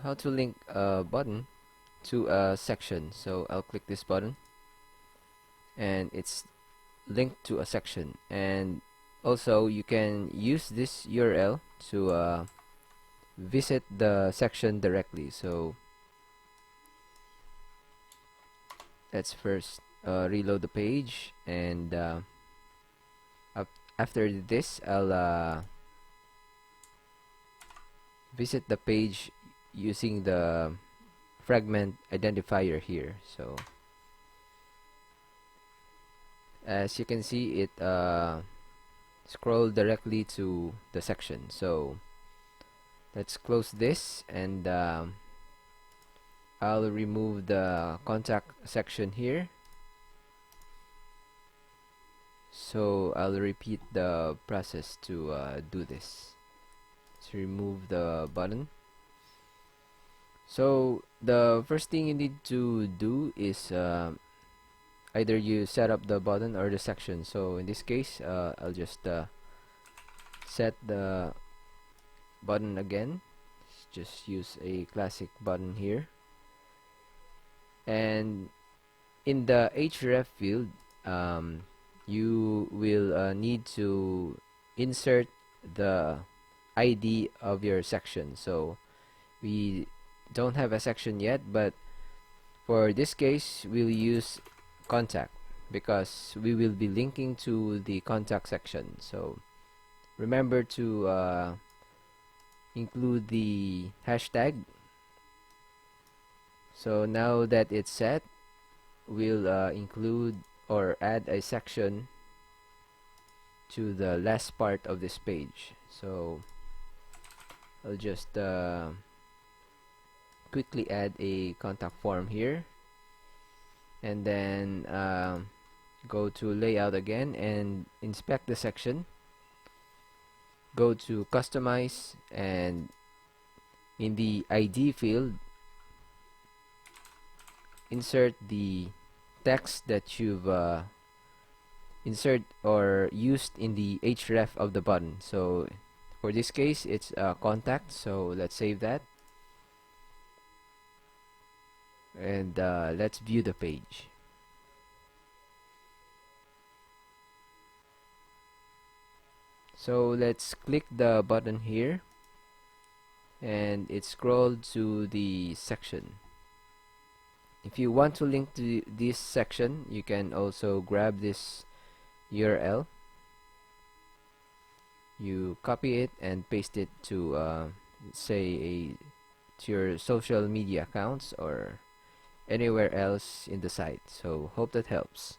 how to link a button to a section. So I'll click this button and it's linked to a section, and also you can use this URL to visit the section directly. So let's first reload the page, and after this I'll visit the page using the fragment identifier here. So as you can see, it scroll directly to the section. So let's close this, and I'll remove the contact section here. So I'll repeat the process to do this. Let's remove the button. So the first thing you need to do is either you set up the button or the section. So in this case, I'll just set the button again. Just use a classic button here, and in the href field, you will need to insert the ID of your section. So we don't have a section yet, but for this case we'll use contact because we will be linking to the contact section. So remember to include the hashtag. So now that it's set, we'll include or add a section to the last part of this page. So I'll just quickly add a contact form here, and then go to layout again and inspect the section. Go to customize, and in the ID field, insert the text that you've insert or used in the href of the button. So for this case it's contact, so let's save that, and let's view the page. So let's click the button here, and it's scrolled to the section. If you want to link to this section, you can also grab this URL, you copy it and paste it to say to your social media accounts or anywhere else in the site. So hope that helps.